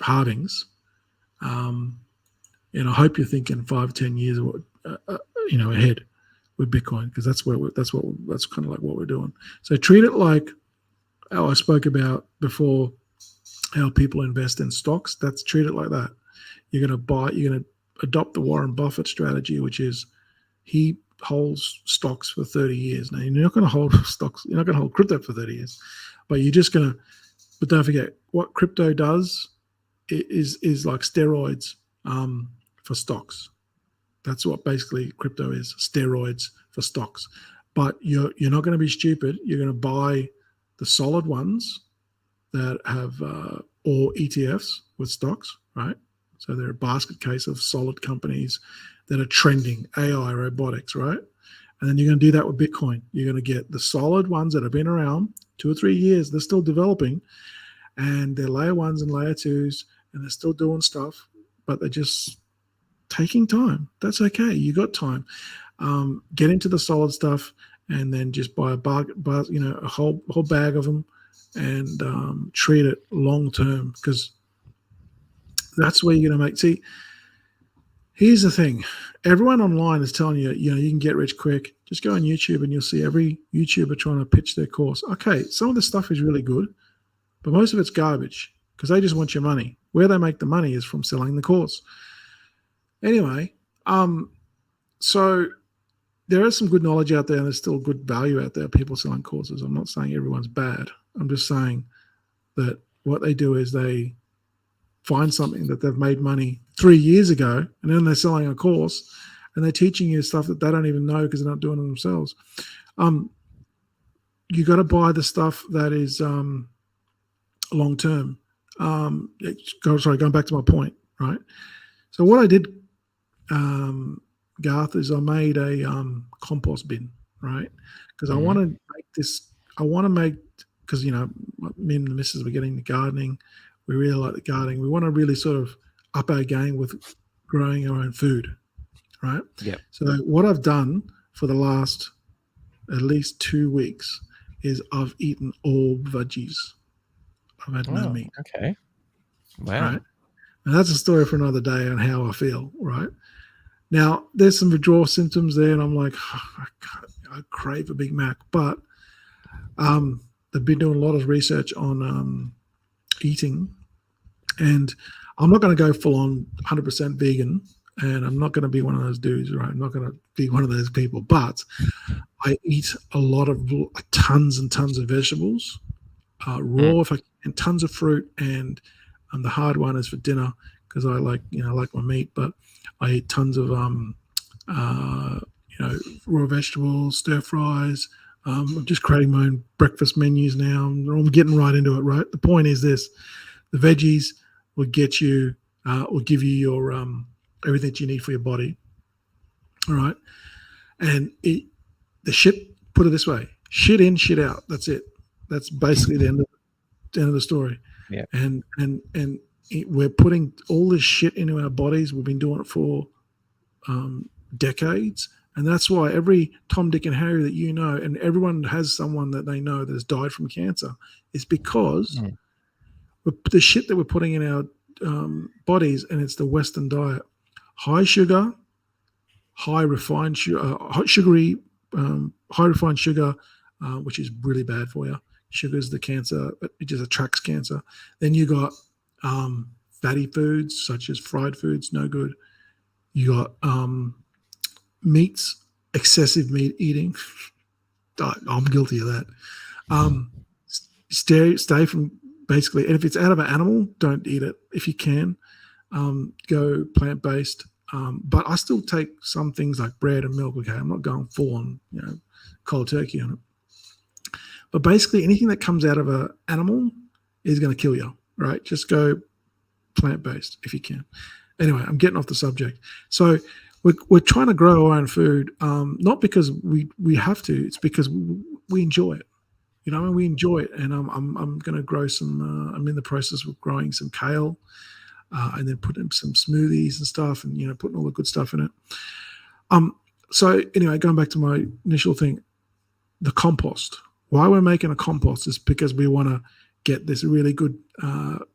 halvings. And I hope you're thinking 5-10 years ahead with Bitcoin, because that's kind of like what we're doing. So treat it like how I spoke about before, how people invest in stocks. That's treat it like that. You're going to adopt the Warren Buffett strategy, which is he holds stocks for 30 years. Now, you're not going to hold stocks, you're not going to hold crypto for 30 years, but you're just going to, but don't forget what crypto does is like steroids for stocks. That's what basically crypto is, steroids for stocks. But you're not going to be stupid. You're going to buy the solid ones that have or ETFs with stocks, right? So they're a basket case of solid companies that are trending, AI, robotics, right? And then you're going to do that with Bitcoin. You're going to get the solid ones that have been around 2 or 3 years. They're still developing, and they're layer ones and layer twos, and they're still doing stuff, but they're just taking time. That's okay. You got time. Get into the solid stuff, and then just buy a whole bag of them, and treat it long term, because that's where you're going to make. See, here's the thing. Everyone online is telling you, you can get rich quick. Just go on YouTube and you'll see every YouTuber trying to pitch their course. Okay, some of the stuff is really good, but most of it's garbage because they just want your money. Where they make the money is from selling the course. Anyway, so there is some good knowledge out there, and there's still good value out there, people selling courses. I'm not saying everyone's bad. I'm just saying that what they do is they find something that they've made money 3 years ago, and then they're selling a course, and they're teaching you stuff that they don't even know because they're not doing it themselves. You got to buy the stuff that is long term. Going back to my point, right? So what I did, Garth, is I made a compost bin, right? Because I want to make this. Because me and the missus were getting the gardening. We really like the gardening. We want to really sort of up our game with growing our own food, right? Yeah. So what I've done for the last at least 2 weeks is I've eaten all veggies. I've had no meat. Okay. Wow. Right? And that's a story for another day on how I feel, right? Now, there's some withdrawal symptoms there, and I'm like, I crave a Big Mac. But they've been doing a lot of research on eating, and I'm not going to go full on 100% vegan, and I'm not going to be one of those dudes, right? I'm not going to be one of those people, but I eat a lot of tons and tons of vegetables, raw, and tons of fruit, and the hard one is for dinner because I like my meat, but I eat tons of raw vegetables, stir fries. I'm just creating my own breakfast menus now. I'm getting right into it, right? The point is this: the veggies will get you, will give you your everything that you need for your body. All right, and put it this way: shit in, shit out. That's it. That's basically the end of the story. Yeah. And we're putting all this shit into our bodies. We've been doing it for decades. And that's why every Tom, Dick, and Harry that you know, and everyone has someone that they know that has died from cancer, is because the shit that we're putting in our bodies, and it's the Western diet. High sugar, high refined sugar, high refined sugar, which is really bad for you. Sugar is the cancer. It just attracts cancer. Then you got fatty foods such as fried foods, no good. You got meats, excessive meat eating. I'm guilty of that. Stay from basically, and if it's out of an animal, don't eat it. If you can, go plant-based. But I still take some things like bread and milk. Okay, I'm not going full on, cold turkey on it. But basically, anything that comes out of an animal is going to kill you, right? Just go plant-based if you can. Anyway, I'm getting off the subject. So we're trying to grow our own food, not because we have to. It's because we enjoy it. We enjoy it, and I'm going to grow some. I'm in the process of growing some kale. and then putting some smoothies and stuff, and putting all the good stuff in it. So anyway, going back to my initial thing, the compost. Why we're making a compost is because we want to get this really good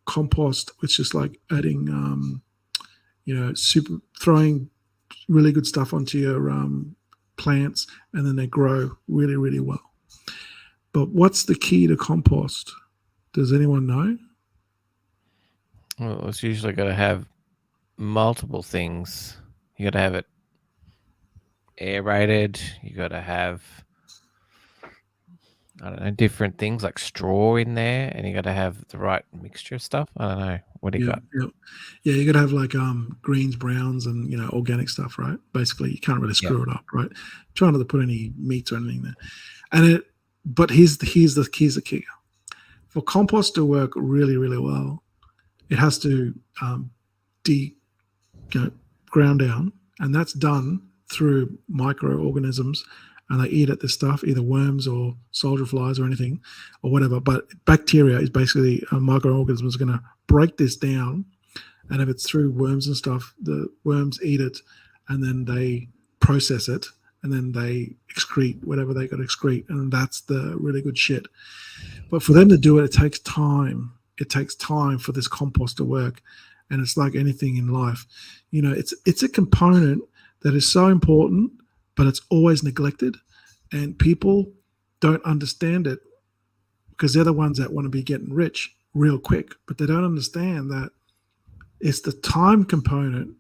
compost, which is like adding, throwing really good stuff onto your plants, and then they grow really, really well. But what's the key to compost? Does anyone know? Well, it's usually got to have multiple things. You got to have it aerated. You got to have, I don't know, different things like straw in there, and you got to have the right mixture of stuff. I don't know. What do you got? Yeah, you got to have like greens, browns, and organic stuff, right? Basically, you can't really screw it up, right? Try not to put any meats or anything there. And but here's the kicker. For compost to work really, really well, it has to ground down, and that's done through microorganisms, and they eat at this stuff, either worms or soldier flies or anything or whatever. But bacteria is basically microorganisms going to break this down, and if it's through worms and stuff, the worms eat it, and then they process it, and then they excrete whatever they got to excrete, and that's the really good shit. But for them to do it takes time. It takes time for this compost to work, and it's like anything in life. It's a component that is so important, but it's always neglected, and people don't understand it because they're the ones that want to be getting rich real quick, but they don't understand that it's the time component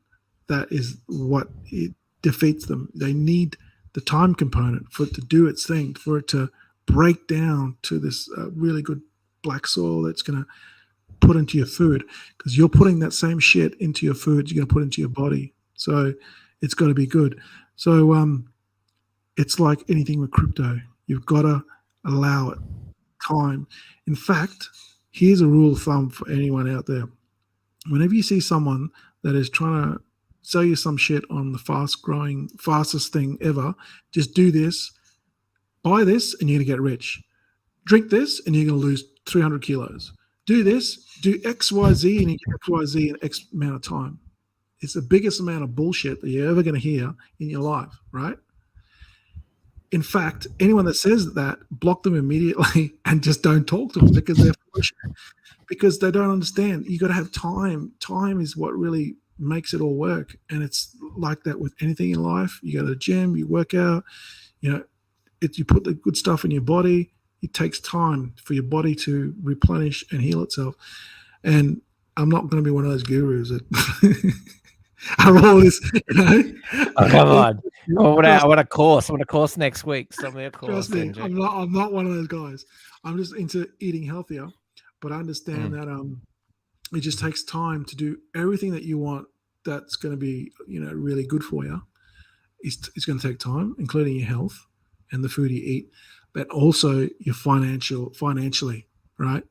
that is what it defeats them. They need the time component for it to do its thing, for it to break down to this really good black soil that's going to put into your food, because you're putting that same shit into your food you're going to put into your body. So it's got to be good. So it's like anything with crypto. You've got to allow it time. In fact, here's a rule of thumb for anyone out there. Whenever you see someone that is trying to sell you some shit on the fastest thing ever, just do this, buy this, and you're going to get rich. Drink this, and you're going to lose 300 kilos. Do this, do X, Y, Z, and you get X, Y, Z in X amount of time. It's the biggest amount of bullshit that you're ever going to hear in your life, right? In fact, anyone that says that, block them immediately and just don't talk to them, because they're bullshit. Because they don't understand. You got to have time. Time is what really makes it all work, and it's like that with anything in life. You go to the gym, you work out, you put the good stuff in your body. It takes time for your body to replenish and heal itself. And I'm not going to be one of those gurus that are all this. Oh, come on! I want a course. I want a course next week. Send me a course. Trust me, I'm not one of those guys. I'm just into eating healthier, but I understand that it just takes time to do everything that you want. That's going to be really good for you. It's going to take time, including your health and the food you eat, but also your financially, right?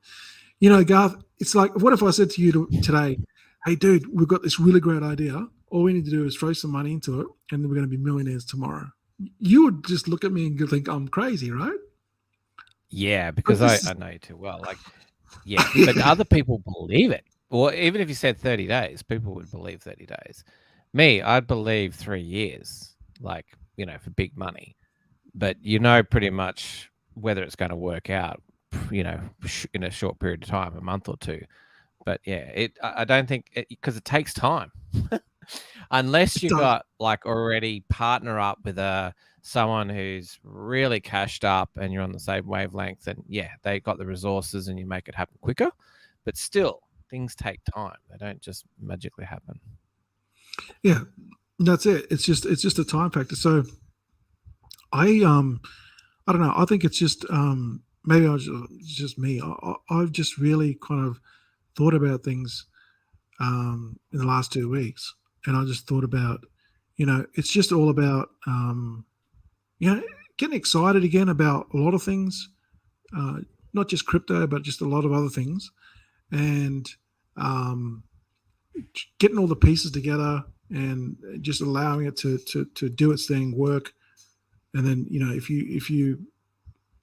Garth, it's like, what if I said to you today, hey, dude, we've got this really great idea. All we need to do is throw some money into it, and then we're going to be millionaires tomorrow. You would just look at me and think I'm crazy, right? Yeah, because I know you too well. Like, yeah, but other people believe it. Or even if you said 30 days, people would believe 30 days. Me, I'd believe 3 years, like, for big money. But pretty much whether it's going to work out, in a short period of time, a month or two. But yeah, I don't think, because it takes time. Unless you've got like already partner up with someone who's really cashed up and you're on the same wavelength, and they got the resources and you make it happen quicker. But still, things take time. They don't just magically happen. Yeah, that's it. It's just a time factor. So I don't know. I think it's just maybe it's just me. I've just really kind of thought about things in the last 2 weeks, and I just thought about, it's just all about getting excited again about a lot of things, not just crypto, but just a lot of other things, and getting all the pieces together and just allowing it to do its thing, work. And then, if you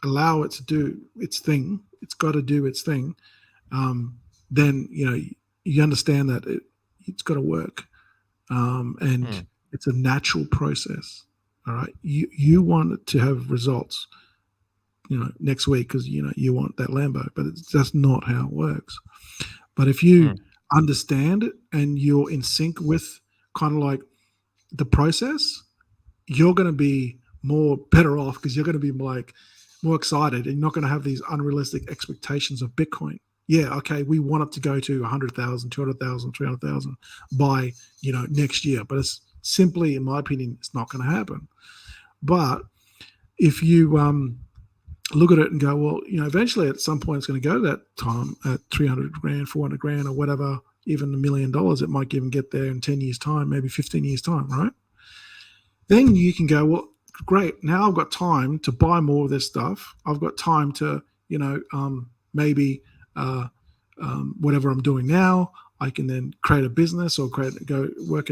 allow it to do its thing, it's got to do its thing. Then, you understand that it's got to work, and it's a natural process. All right, you want to have results, next week because you want that Lambo, but that's not how it works. But if you understand it and you're in sync with kind of like the process, you're going to be better off because you're going to be like more excited, and you're not going to have these unrealistic expectations of Bitcoin. Yeah, okay, we want it to go to 100,000, 200,000, 300,000 by next year, but it's simply, in my opinion, it's not going to happen. But if you look at it and go, well, eventually at some point it's going to go that time at 300 grand, 400 grand, or whatever, even $1 million. It might even get there in 10 years' time, maybe 15 years' time, right? Then you can go, well, great. Now I've got time to buy more of this stuff. I've got time to, maybe whatever I'm doing now, I can then create a business or go work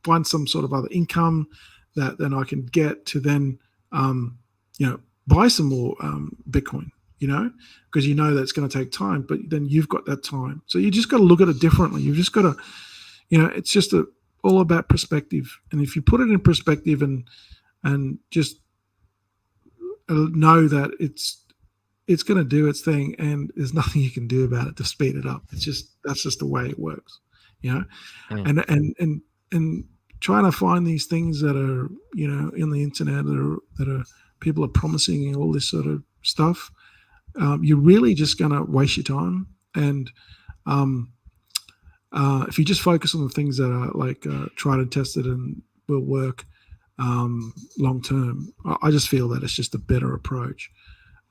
find some sort of other income that then I can get to then, buy some more Bitcoin, because that it's going to take time, but then you've got that time. So you just got to look at it differently. You've just got to, it's just all about perspective. And if you put it in perspective and just know that it's going to do its thing and there's nothing you can do about it to speed it up. That's just the way it works, and trying to find these things that are, in the internet that are people are promising and all this sort of stuff. You're really just going to waste your time. And if you just focus on the things that are like tried and tested and will work long term, I just feel that it's just a better approach.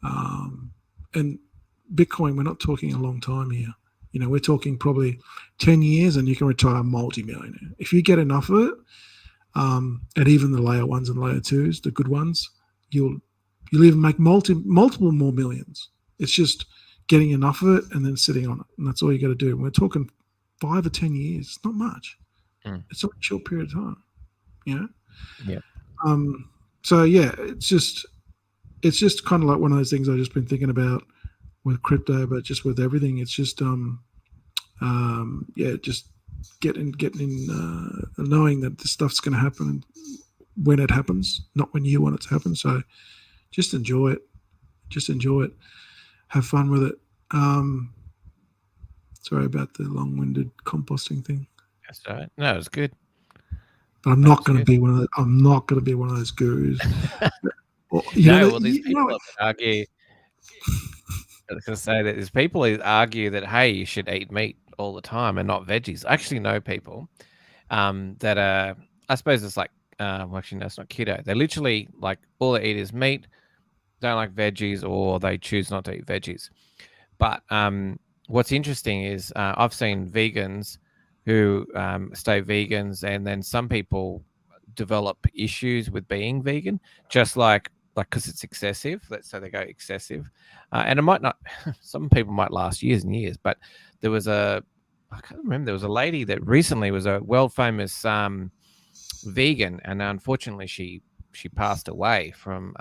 And Bitcoin, we're not talking a long time here. We're talking probably 10 years and you can retire multi-millionaire. If you get enough of it, and even the layer ones and layer twos, the good ones, you'll even make multiple more millions. It's just getting enough of it and then sitting on it. And that's all you got to do. We're talking 5 or 10 years. It's not much. It's a short period of time. Yeah. So yeah, it's just kind of like one of those things I've just been thinking about with crypto, but just with everything. It's just just getting knowing that this stuff's going to happen when it happens, not when you want it to happen. So just enjoy it, have fun with it. Sorry about the long-winded composting thing. That's all right. No, it's good. But I'm not going to be one of those gurus. These people argue. I was going to say that there's people who argue that, hey, you should eat meat all the time and not veggies. I actually know people that are, I suppose it's like, actually, no, it's not keto. They literally, like, all they eat is meat, don't like veggies, or they choose not to eat veggies. But what's interesting is I've seen vegans who stay vegans, and then some people develop issues with being vegan, just like because it's excessive. Let's say they go excessive, and it might not. Some people might last years and years, but there was I can't remember. There was a lady that recently was a world famous vegan, and unfortunately she passed away from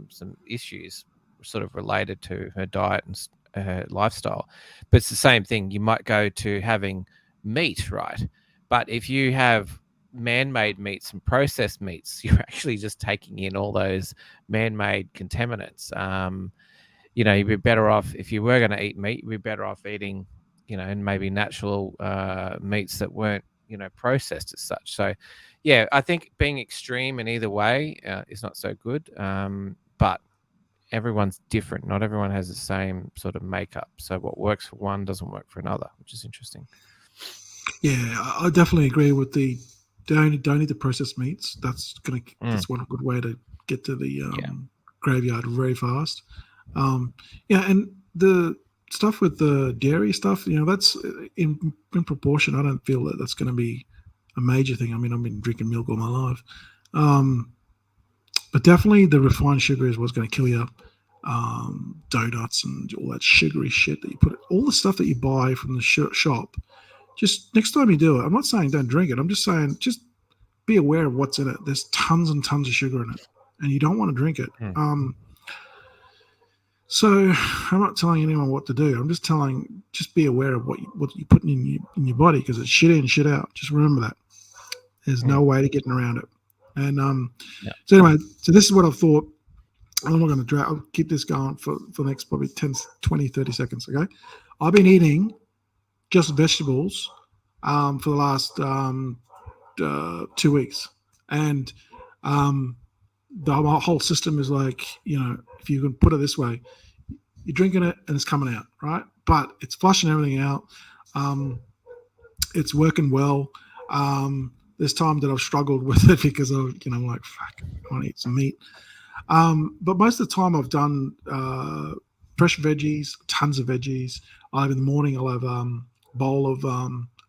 some issues sort of related to her diet and her lifestyle. But it's the same thing. You might go to having meat, right? But if you have man-made meats and processed meats, you're actually just taking in all those man-made contaminants. You'd be better off, if you were going to eat meat, you'd be better off eating, and maybe natural meats that weren't, processed as such. So, yeah, I think being extreme in either way is not so good. But everyone's different. Not everyone has the same sort of makeup. So what works for one doesn't work for another, which is interesting. Yeah, I definitely agree with the don't eat the processed meats. That's one good way to get to the graveyard very fast. And the stuff with the dairy stuff, that's in proportion. I don't feel that that's going to be a major thing. I mean, I've been drinking milk all my life, but definitely the refined sugar is what's going to kill you. Donuts and all that sugary shit that you put, all the stuff that you buy from the shop. Just next time you do it, I'm not saying don't drink it. I'm just saying just be aware of what's in it. There's tons and tons of sugar in it, and you don't want to drink it. So I'm not telling anyone what to do. I'm just be aware of what you're putting in your body, because it's shit in, shit out. Just remember that. There's no way to getting around it. And so anyway, so this is what I've thought. I'm not going to drag. I'll keep this going for the next probably 10, 20, 30 seconds. Okay. I've been eating just vegetables for the last 2 weeks. And the whole system is like, if you can put it this way, you're drinking it and it's coming out, right? But it's flushing everything out. It's working well. There's times that I've struggled with it because I'm like, fuck, I want to eat some meat. But most of the time I've done fresh veggies, tons of veggies. I'll have in the morning, I'll have a bowl of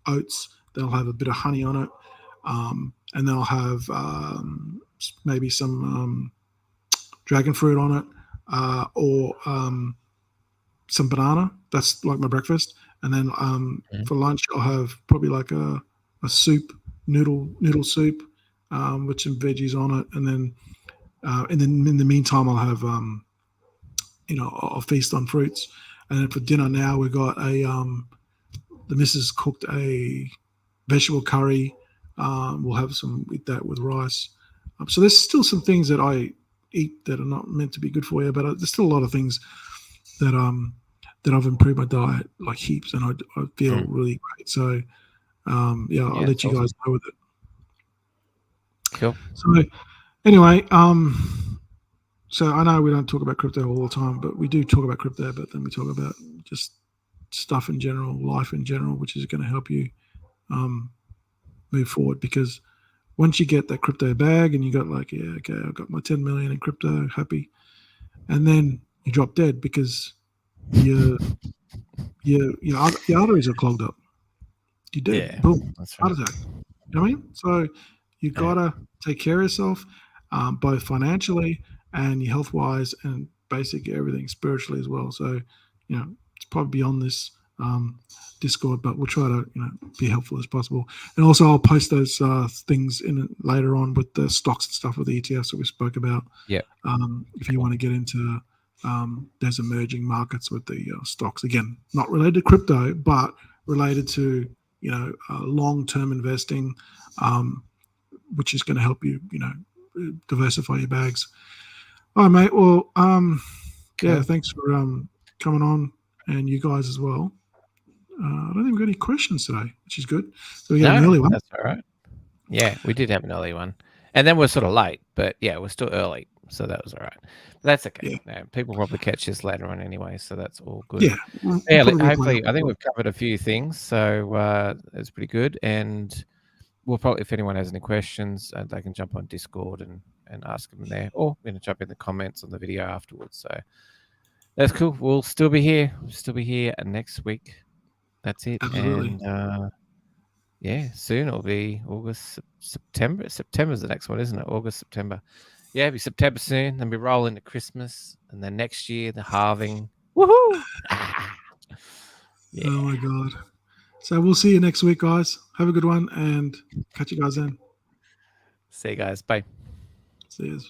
oats. Then I'll have a bit of honey on it. And then I'll have maybe some dragon fruit on it, or some banana. That's like my breakfast. And then for lunch, I'll have probably like a soup, noodle soup, with some veggies on it. And then in the meantime, I'll have I'll feast on fruits. And then for dinner now, we got the missus cooked a vegetable curry. We'll have some with that with rice. So there's still some things that I eat that are not meant to be good for you, but there's still a lot of things that I've improved my diet like heaps, and I feel really great. So I'll let you guys know with it. Cool. So anyway, so I know we don't talk about crypto all the time, but we do talk about crypto. But then we talk about just stuff in general, life in general, which is going to help you move forward. Because once you get that crypto bag and you got like, I've got my 10 million in crypto, happy, and then you drop dead because your arteries are clogged up. You're dead. Yeah, Boom. that's right. Heart attack. You know what I mean? So you gotta take care of yourself, both financially and your health wise, and basically everything spiritually as well. So it's probably beyond this Discord, but we'll try to be helpful as possible. And also I'll post those things in later on with the stocks and stuff with the ETFs that we spoke about. Yeah. If you want to get into there's emerging markets with the stocks, again, not related to crypto, but related to long-term investing, which is going to help you diversify your bags. All right, mate. Well, thanks for coming on, and you guys as well. I don't think we've got any questions today, which is good. So we got an early one. That's all right. Yeah, we did have an early one, and then we're sort of late, but yeah, we're still early, so that was all right. But that's okay. Yeah, people probably catch this later on anyway, so that's all good. Yeah. Hopefully, I think we've covered a few things, so it's pretty good. And we'll probably, if anyone has any questions, they can jump on Discord and ask them there, or jump in the comments on the video afterwards. So that's cool. We'll still be here. Next week. That's it. Absolutely. And soon it'll be August, September. September's the next one, isn't it? August, September. Yeah, it'll be September soon. Then we roll into Christmas, and then next year the halving. Woohoo! Oh my god! So we'll see you next week, guys. Have a good one, and catch you guys then. See you guys. Bye. See you.